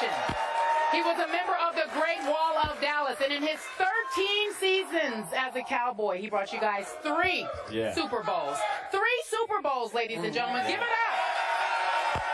nation. He was a member of the Great Wall of Dallas, and in his 13 seasons as a Cowboy, he brought you guys 3 Super Bowls. 3 Super Bowls, ladies and gentlemen. Give it up.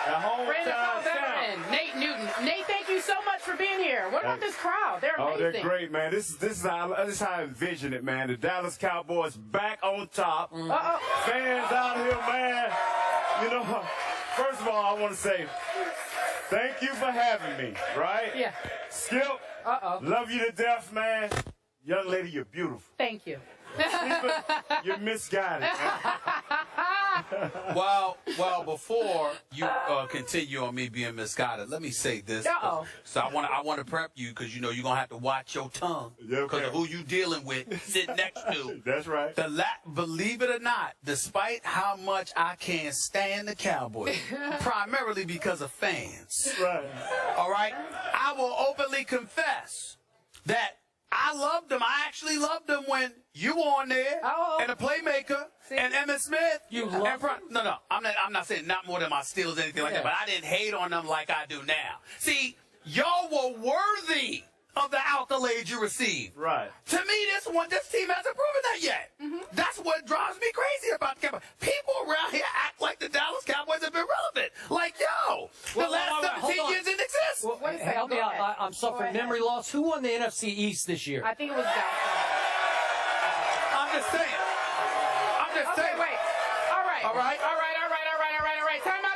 Hometown veteran, Nate Newton. Nate, thank you so much for being here. What about this crowd? They're amazing. Oh, they're great, man. This is how I envision it, man. The Dallas Cowboys back on top. Fans out here, man. You know, first of all, I want to say thank you for having me, right? Yeah. Skip, love you to death, man. Young lady, you're beautiful. Thank you. You're misguided, man. Well, before you continue on me being misguided, let me say this. So I want to prep you because you know you're gonna have to watch your tongue because of who you dealing with sitting next to. That's right. Believe it or not, despite how much I can't stand the Cowboys, primarily because of fans. Right. All right. I will openly confess that I loved them. I actually loved them when you were on there and the playmaker and Emmitt Smith. You love them? No. I'm not saying not more than my steals or anything like that, but I didn't hate on them like I do now. See, y'all were worthy of the accolades you received. Right. To me, this team hasn't proven that yet. That's what drives me crazy about the Cowboys. People around here act like the Dallas Cowboys have been relevant. Like, yo, the last 17 years didn't exist. Well, help me out. I'm suffering memory loss. Who won the NFC East this year? I think it was Dallas. I'm just saying. Wait. All right.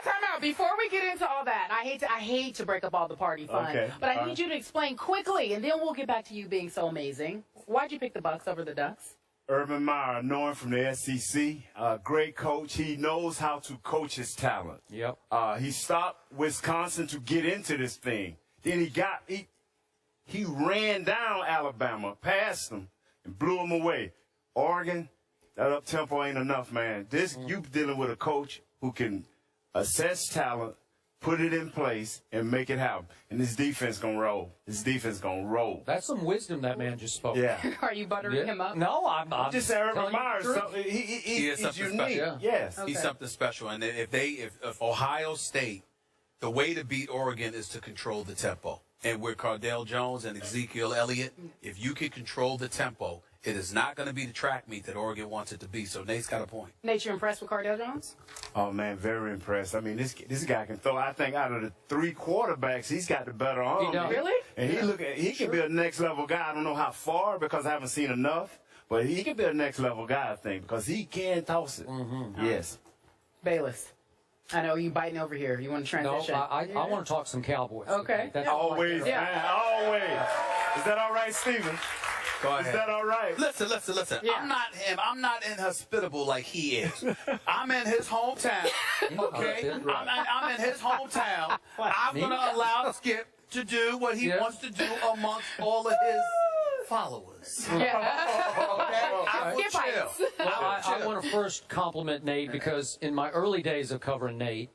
Time out. Before we get into all that, I hate to break up all the party fun, but I need you to explain quickly, and then we'll get back to you being so amazing. Why'd you pick the Bucs over the Ducks? Urban Meyer, known from the SEC, great coach. He knows how to coach his talent. Yep. He stopped Wisconsin to get into this thing. Then he ran down Alabama, passed them, and blew them away. Oregon, that up-tempo ain't enough, man. You dealing with a coach who can assess talent, put it in place, and make it happen. And this defense going to roll. That's some wisdom that man just spoke. Yeah. Are you buttering him up? No, I'm just saying Urban Meyer, he's unique. Special. Yes. He's something special. And if Ohio State, the way to beat Oregon is to control the tempo. And with Cardale Jones and Ezekiel Elliott, if you can control the tempo, it is not going to be the track meet that Oregon wants it to be. So Nate's got a point. Nate, you impressed with Cardale Jones? Oh, man, very impressed. I mean, this guy can throw. I think out of the 3 quarterbacks, he's got the better arm. Really? And he can be a next-level guy. I don't know how far because I haven't seen enough. But he can be a next-level guy, I think, because he can toss it. Yes. Bayless. I know you biting over here. You want to transition? No, I want to talk some Cowboys. Okay. Always, man. Always. Is that all right, Steven? Go ahead. Is that all right? Listen. Yeah. I'm not him. I'm not inhospitable like he is. I'm in his hometown. Okay? I'm in his hometown. I'm going to allow Skip to do what he wants to do amongst all of his followers. I will chill. I want to first compliment Nate because in my early days of covering Nate,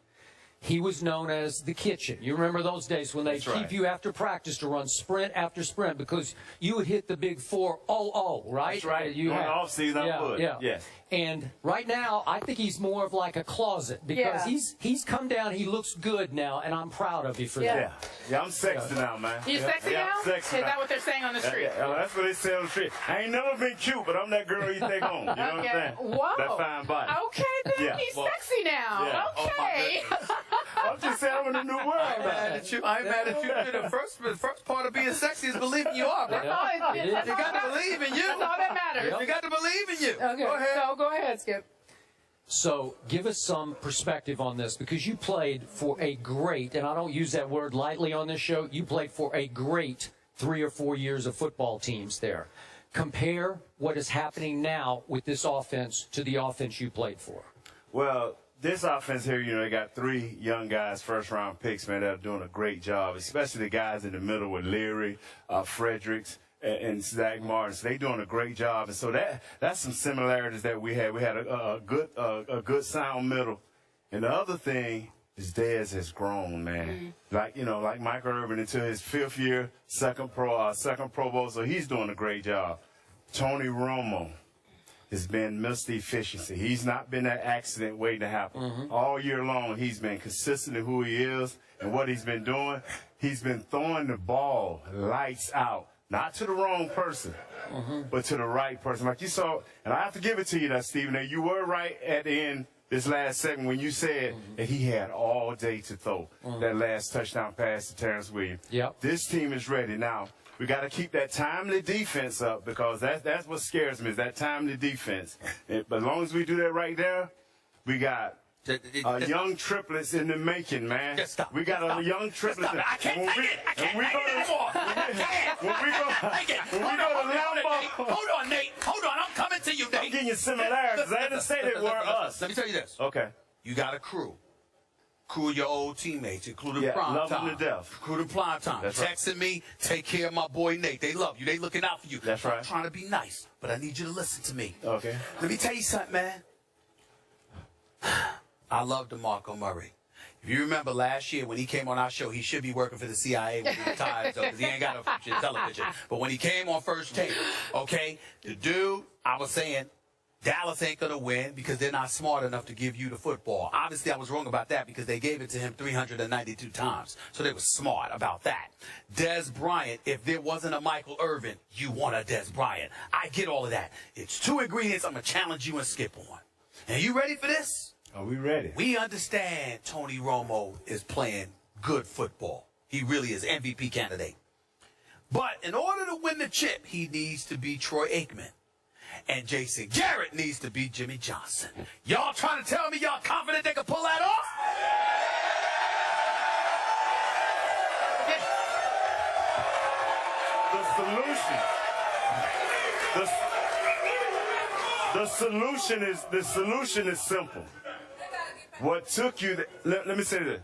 he was known as the kitchen. You remember those days when they keep you after practice to run sprint after sprint because you would hit the big 4-0-0, right? That's right. You had off season, I would. Yes. And right now, I think he's more of like a closet because he's come down. He looks good now, and I'm proud of you for that. Yeah, I'm sexy now, man. You sexy now? I'm sexy Is that what they're saying on the street? That's what they say on the street. I ain't never been cute, but I'm that girl you take home. You know what I'm saying? Whoa. That fine body. Okay, then he's sexy now. Yeah. Okay. I'm just saying I'm in a new world. I ain't mad at you. I ain't mad at you. The first part of being sexy is believing you are, bro. You got to believe in you. That's all that matters. You got to believe in you. Okay. Go ahead. So go ahead, Skip. So give us some perspective on this because you played for a great, and I don't use that word lightly on this show, you played for a great 3 or 4 years of football teams there. Compare what is happening now with this offense to the offense you played for. Well, this offense here, you know, they got 3 young guys, first-round picks, man, that are doing a great job, especially the guys in the middle with Leary, Fredericks, and Zach Martin. So they doing a great job. And so that's some similarities that we had. We had a good sound middle. And the other thing is Dez has grown, man. Like Michael Irvin into his 5th year, second Pro Bowl. So he's doing a great job. Tony Romo. has been Mr. Efficiency. He's not been that accident waiting to happen. All year long, he's been consistent in who he is and what he's been doing. He's been throwing the ball lights out, not to the wrong person, but to the right person. Like you saw, and I have to give it to you that, Stephen, that you were right at the end this last segment when you said that he had all day to throw that last touchdown pass to Terrence Williams. This team is ready. Now, we got to keep that timely defense up because that's what scares me is that timely defense. But as long as we do that right there, we got young triplets in the making, man. We got a young triplets. I can't take it. I can't take it anymore. I can't. Hold on, Nate. Hold on. I'm coming to you, Nate. I'm getting you similarities. I didn't say they were us. Let me tell you this. Okay. You got a crew. Crew of your old teammates, including Prime love Time. them to death. Including Prime Time. That's Texting me, take care of my boy Nate. They love you. They looking out for you. That's right. I'm trying to be nice, but I need you to listen to me. Okay. Let me tell you something, man. I love DeMarco Murray. If you remember last year when he came on our show, he should be working for the CIA when he retired, because he ain't got no future in television. But when he came on First Take, okay, the dude, I was saying, Dallas ain't going to win because they're not smart enough to give you the football. Obviously, I was wrong about that because they gave it to him 392 times. So they were smart about that. Des Bryant, if there wasn't a Michael Irvin, you want a Des Bryant. I get all of that. It's 2 ingredients I'm going to challenge you and Skip on. Are you ready for this? Are we ready? We understand Tony Romo is playing good football. He really is MVP candidate. But in order to win the chip, he needs to be Troy Aikman. And Jason Garrett needs to be Jimmy Johnson. Y'all trying to tell me y'all confident they can pull that off? The solution is simple. What took you, let me say this,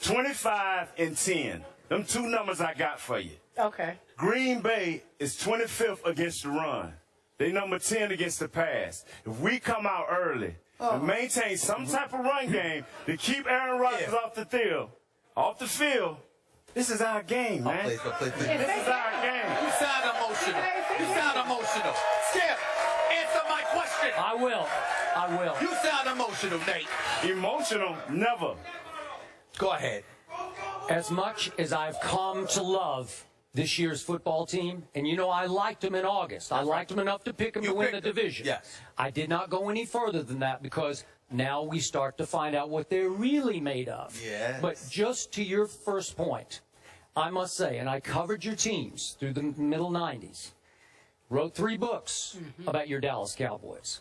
25 and 10. Them 2 numbers I got for you. Okay. Green Bay is 25th against the run. They number 10 against the pass. If we come out early and maintain some type of run game to keep Aaron Rodgers off the field, this is our game, man. Please. This is our game. You sound emotional. You sound emotional. Skip, answer my question. I will. You sound emotional, Nate. Emotional? Never. Go ahead. As much as I've come to love this year's football team, and you know I liked them in August. I liked them enough to pick them to win the division. Yes. I did not go any further than that because now we start to find out what they're really made of. Yes. But just to your first point, I must say, and I covered your teams through the middle 90s, wrote 3 books about your Dallas Cowboys.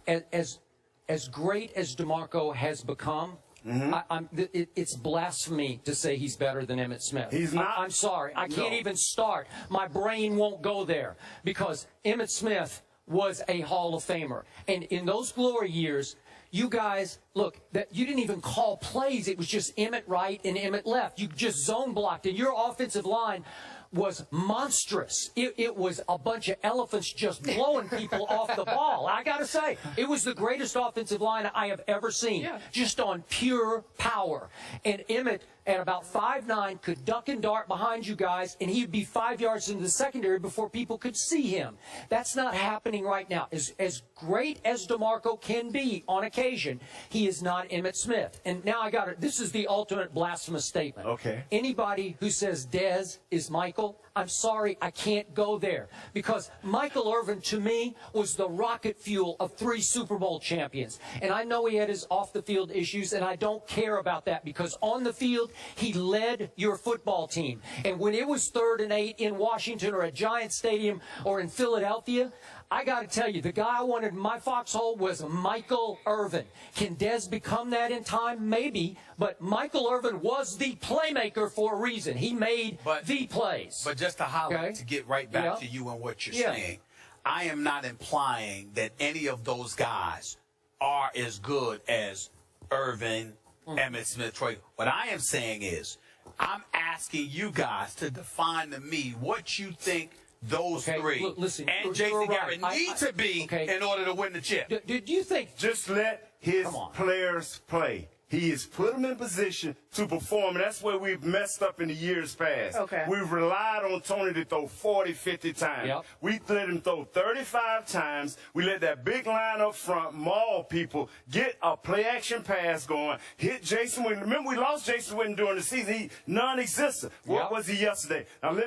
As great as DeMarco has become, it's blasphemy to say he's better than Emmitt Smith. He's not. I'm sorry. I can't even start. My brain won't go there because Emmitt Smith was a Hall of Famer. And in those glory years, you guys, look, that you didn't even call plays. It was just Emmitt right and Emmitt left. You just zone blocked, and your offensive line was monstrous. It was a bunch of elephants just blowing people off the ball. I got to say, it was the greatest offensive line I have ever seen, just on pure power. And Emmitt, at about 5'9", could duck and dart behind you guys, and he'd be 5 yards into the secondary before people could see him. That's not happening right now. As great as DeMarco can be on occasion, he is not Emmitt Smith. And now I got it. This is the ultimate blasphemous statement. Okay. Anybody who says Dez is Michael, I'm sorry, I can't go there. Because Michael Irvin, to me, was the rocket fuel of 3 Super Bowl champions. And I know he had his off-the-field issues, and I don't care about that because on the field, he led your football team. And when it was 3rd and 8 in Washington or at Giant Stadium or in Philadelphia, I got to tell you, the guy I wanted in my foxhole was Michael Irvin. Can Dez become that in time? Maybe. But Michael Irvin was the playmaker for a reason. He made the plays. But just to highlight, to get right back to you and what you're saying, I am not implying that any of those guys are as good as Irvin, Emmitt Smith, Troy. What I am saying is, I'm asking you guys to define to me what you think those 3 listen, and Jason Garrett need to be in order to win the chip. Do you think... Just let his players play. He has put them in position to perform, and that's where we've messed up in the years past. Okay. We've relied on Tony to throw 40, 50 times. Yep. We let him throw 35 times. We let that big line up front maul people, get a play-action pass going, hit Jason Witten. Remember, we lost Jason Witten during the season. He non-existent. What was he yesterday? Now,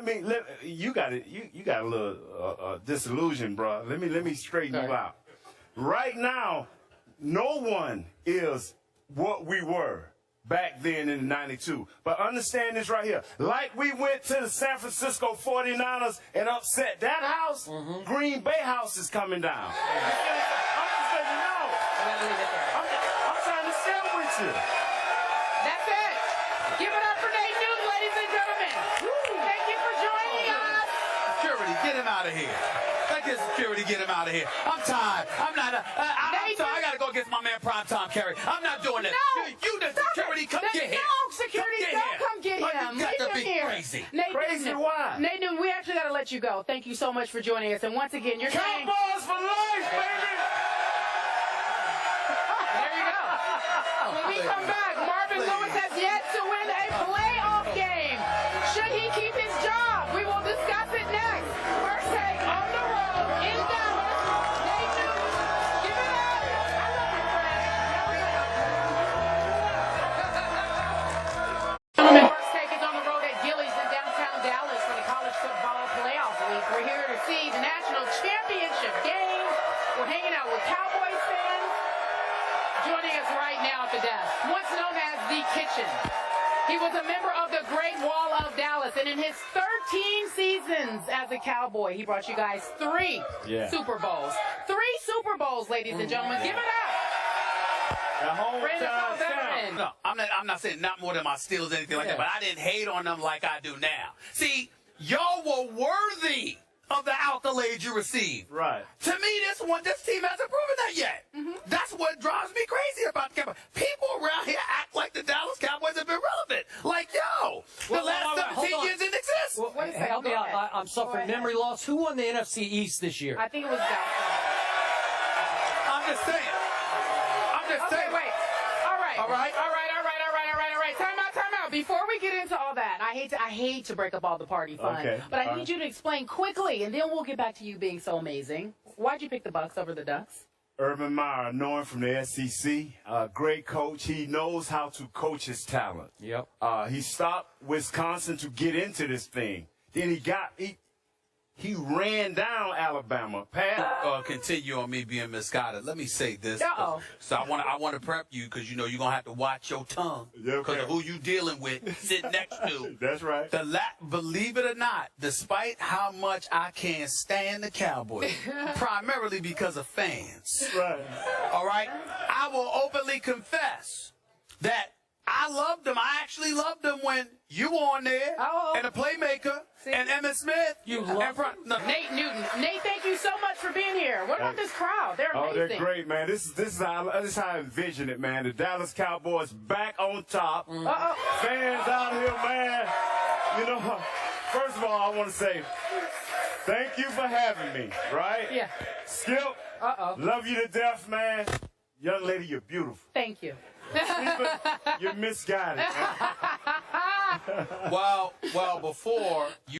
you got it. You got a little disillusion, bro. Let me straighten you out. Right now, no one is what we were back then in the 92. But understand this right here. Like we went to the San Francisco 49ers and upset that house, Green Bay house is coming down. I'm just letting you know. I'm trying to share with you. That's it. Give it up for Nate Newton, ladies and gentlemen. Thank you for joining us. Security, get him out of here. Get security, get him out of here. I'm tired. I'm sorry. I gotta go against my man Primetime Carey. I'm not doing this. No, you the security, come get him. No, security, don't come get him. You got Leave to him be here. crazy. Crazy why? Nate Newton, we actually gotta let you go. Thank you so much for joining us. And once again, you're saying... Cowboys for life, baby! There you go. When we come back, Marvin Lewis has yet to win a playoff game. Should he keep his job? We will discuss it next. First Take on the road in Dallas. Nate Newton, give it up. I love you, Fred. First Take is on the road at Gillies in downtown Dallas for the college football playoff week. We're here to see the national championship game. We're hanging out with Cowboys fans. Joining us right now at the desk, once known as the Kitchen. He was a member of the Great Wall of Dallas, and in his 13 seasons as a Cowboy, he brought you guys 3 Super Bowls. 3 Super Bowls, ladies and gentlemen. Give it up. No, I'm not saying not more than my Steelers or anything like that, but I didn't hate on them like I do now. See, y'all were worthy of the accolades you received. Right. To me, this team hasn't proven that yet. That's what drives me crazy about the Cowboys. People around here act like the Dallas Cowboys have been relevant. Like, yo, the last 17 years didn't exist. Well, help me out. I'm suffering memory loss. Who won the NFC East this year? I think it was Dallas. I'm just saying. Wait. All right. Time out. Before we get into all that, I hate to break up all the party fun, but I need you to explain quickly, and then we'll get back to you being so amazing. Why'd you pick the Bucs over the Ducks? Urban Meyer, known from the SEC, great coach. He knows how to coach his talent. Yep. He stopped Wisconsin to get into this thing. Then he ran down Alabama. Continue on me being misguided. Let me say this. Uh-oh. So I want to prep you because you know you're gonna have to watch your tongue because of who you dealing with, sitting next to. That's right. Believe it or not, despite how much I can't stand the Cowboys, primarily because of fans. Right. All right. I will openly confess that I loved them. I actually loved them when you were on there and the playmaker and Emmitt Smith. You love Nate Newton. Nate, thank you so much for being here. What about this crowd? They're amazing. Oh, they're great, man. This is how I envision it, man. The Dallas Cowboys back on top. Fans out here, man. You know, first of all, I want to say thank you for having me, right? Yeah. Skip, love you to death, man. Young lady, you're beautiful. Thank you. You're misguided, man. Well, before you